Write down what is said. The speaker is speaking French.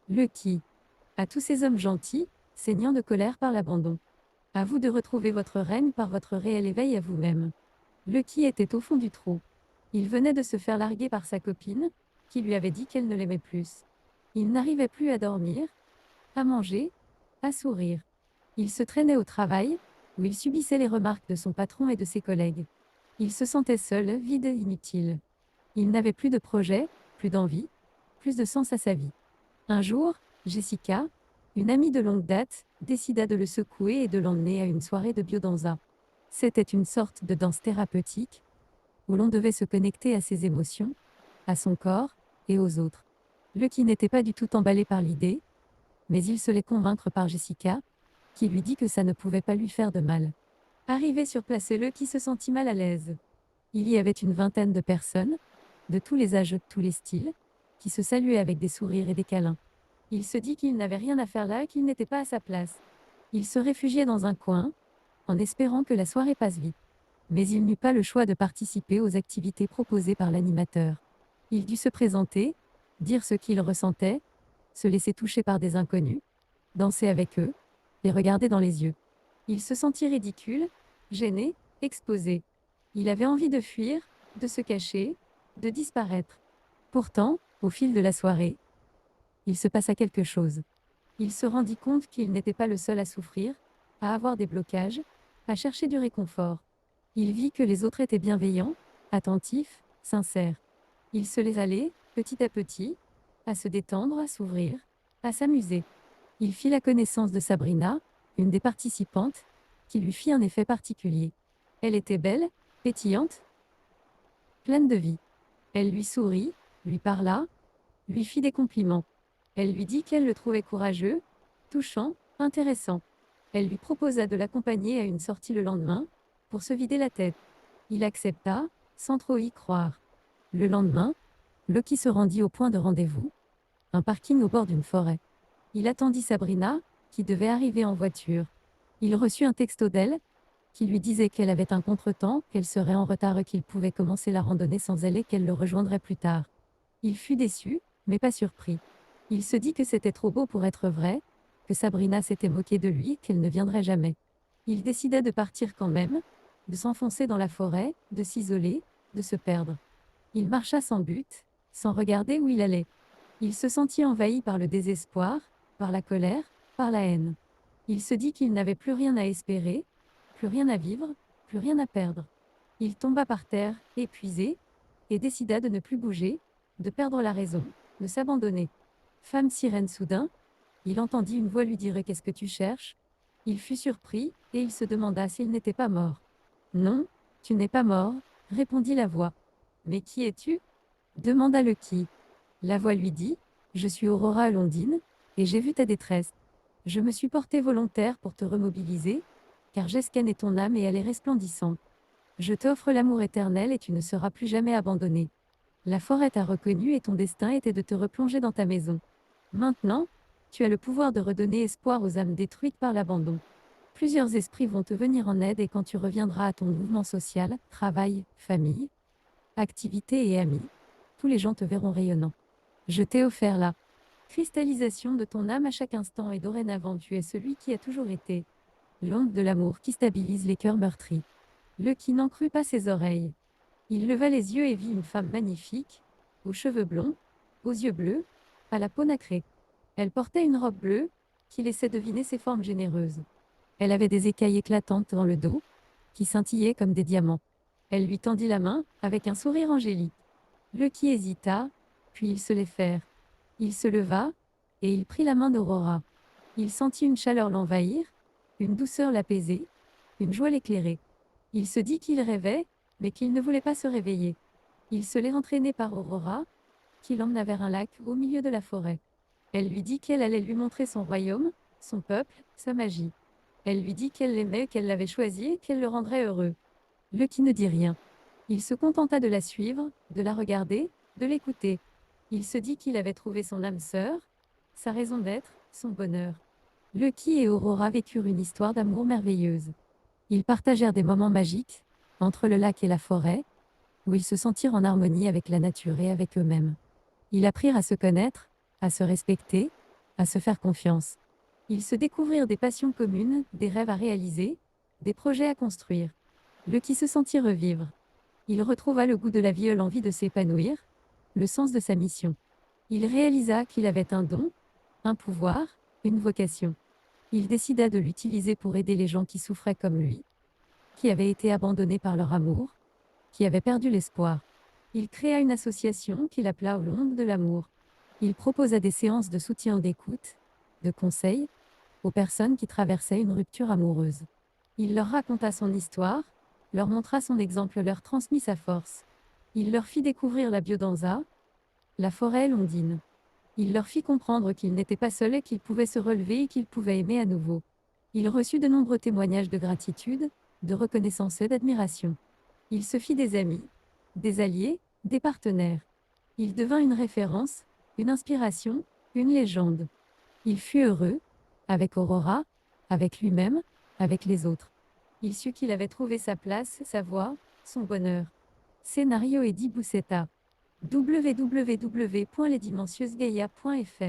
Lucky. À tous ces hommes gentils, saignant de colère par l'abandon. À vous de retrouver votre reine par votre réel éveil à vous-même. Lucky était au fond du trou. Il venait de se faire larguer par sa copine, qui lui avait dit qu'elle ne l'aimait plus. Il n'arrivait plus à dormir, à manger, à sourire. Il se traînait au travail, où il subissait les remarques de son patron et de ses collègues. Il se sentait seul, vide et inutile. Il n'avait plus de projet, plus d'envie, plus de sens à sa vie. Un jour, Jessica, une amie de longue date, décida de le secouer et de l'emmener à une soirée de biodanza. C'était une sorte de danse thérapeutique, où l'on devait se connecter à ses émotions, à son corps et aux autres. Lucky n'était pas du tout emballé par l'idée, mais il se l'est convaincre par Jessica, qui lui dit que ça ne pouvait pas lui faire de mal. Arrivé sur place, Lucky se sentit mal à l'aise. Il y avait une vingtaine de personnes, de tous les âges, tous les styles, qui se saluaient avec des sourires et des câlins. Il se dit qu'il n'avait rien à faire là, qu'il n'était pas à sa place. Il se réfugiait dans un coin, en espérant que la soirée passe vite. Mais il n'eut pas le choix de participer aux activités proposées par l'animateur. Il dut se présenter, dire ce qu'il ressentait, se laisser toucher par des inconnus, danser avec eux, les regarder dans les yeux. Il se sentit ridicule, gêné, exposé. Il avait envie de fuir, de se cacher, de disparaître. Pourtant, au fil de la soirée, il se passa quelque chose. Il se rendit compte qu'il n'était pas le seul à souffrir, à avoir des blocages, à chercher du réconfort. Il vit que les autres étaient bienveillants, attentifs, sincères. Il se les allait, petit à petit, à se détendre, à s'ouvrir, à s'amuser. Il fit la connaissance de Sabrina, une des participantes, qui lui fit un effet particulier. Elle était belle, pétillante, pleine de vie. Elle lui sourit, lui parla, lui fit des compliments. Elle lui dit qu'elle le trouvait courageux, touchant, intéressant. Elle lui proposa de l'accompagner à une sortie le lendemain, pour se vider la tête. Il accepta, sans trop y croire. Le lendemain, Lucky se rendit au point de rendez-vous, un parking au bord d'une forêt. Il attendit Sabrina, qui devait arriver en voiture. Il reçut un texto d'elle, qui lui disait qu'elle avait un contretemps, qu'elle serait en retard et qu'il pouvait commencer la randonnée sans elle et qu'elle le rejoindrait plus tard. Il fut déçu, mais pas surpris. Il se dit que c'était trop beau pour être vrai, que Sabrina s'était moquée de lui, qu'elle ne viendrait jamais. Il décida de partir quand même, de s'enfoncer dans la forêt, de s'isoler, de se perdre. Il marcha sans but, sans regarder où il allait. Il se sentit envahi par le désespoir, par la colère, par la haine. Il se dit qu'il n'avait plus rien à espérer, plus rien à vivre, plus rien à perdre. Il tomba par terre, épuisé, et décida de ne plus bouger, de perdre la raison, de s'abandonner. Femme sirène soudain, il entendit une voix lui dire « Qu'est-ce que tu cherches ?» Il fut surpris, et il se demanda s'il n'était pas mort. « Non, tu n'es pas mort, » répondit la voix. « Mais qui es-tu » demanda Lucky. La voix lui dit « Je suis Aurora Londine, et j'ai vu ta détresse. Je me suis portée volontaire pour te remobiliser, car j'ai scanné ton âme et elle est resplendissante. Je t'offre l'amour éternel et tu ne seras plus jamais abandonné. La forêt t'a reconnu et ton destin était de te replonger dans ta maison. Maintenant, tu as le pouvoir de redonner espoir aux âmes détruites par l'abandon. Plusieurs esprits vont te venir en aide et quand tu reviendras à ton mouvement social, travail, famille, activités et amis, tous les gens te verront rayonnant. Je t'ai offert la cristallisation de ton âme à chaque instant et dorénavant tu es celui qui a toujours été. L'onde de l'amour qui stabilise les cœurs meurtris. Lucky n'en crut pas ses oreilles. Il leva les yeux et vit une femme magnifique, aux cheveux blonds, aux yeux bleus, à la peau nacrée. Elle portait une robe bleue, qui laissait deviner ses formes généreuses. Elle avait des écailles éclatantes dans le dos, qui scintillaient comme des diamants. Elle lui tendit la main, avec un sourire angélique. Lucky hésita, puis il se les faire. Il se leva, et il prit la main d'Aurora. Il sentit une chaleur l'envahir, une douceur l'apaiser, une joie l'éclairer. Il se dit qu'il rêvait, mais qu'il ne voulait pas se réveiller. Il se l'est entraîné par Aurora, qui l'emmena vers un lac au milieu de la forêt. Elle lui dit qu'elle allait lui montrer son royaume, son peuple, sa magie. Elle lui dit qu'elle l'aimait, qu'elle l'avait choisi et qu'elle le rendrait heureux. Lucky ne dit rien. Il se contenta de la suivre, de la regarder, de l'écouter. Il se dit qu'il avait trouvé son âme sœur, sa raison d'être, son bonheur. Lucky et Aurora vécurent une histoire d'amour merveilleuse. Ils partagèrent des moments magiques, entre le lac et la forêt, où ils se sentirent en harmonie avec la nature et avec eux-mêmes. Ils apprirent à se connaître, à se respecter, à se faire confiance. Ils se découvrirent des passions communes, des rêves à réaliser, des projets à construire. Lucky se sentit revivre. Il retrouva le goût de la vie, l'envie de s'épanouir, le sens de sa mission. Il réalisa qu'il avait un don, un pouvoir, une vocation. Il décida de l'utiliser pour aider les gens qui souffraient comme lui, qui avaient été abandonnés par leur amour, qui avaient perdu l'espoir. Il créa une association qu'il appela l'Onde de l'amour. Il proposa des séances de soutien ou d'écoute, de conseils, aux personnes qui traversaient une rupture amoureuse. Il leur raconta son histoire, leur montra son exemple, leur transmit sa force. Il leur fit découvrir la biodanza, la forêt londine. Il leur fit comprendre qu'ils n'étaient pas seuls et qu'ils pouvaient se relever et qu'ils pouvaient aimer à nouveau. Il reçut de nombreux témoignages de gratitude, de reconnaissance et d'admiration. Il se fit des amis, des alliés, des partenaires. Il devint une référence, une inspiration, une légende. Il fut heureux, avec Aurora, avec lui-même, avec les autres. Il sut qu'il avait trouvé sa place, sa voie, son bonheur. Scénario Eddie Boussetta. www.lesdimensieusegaia.fr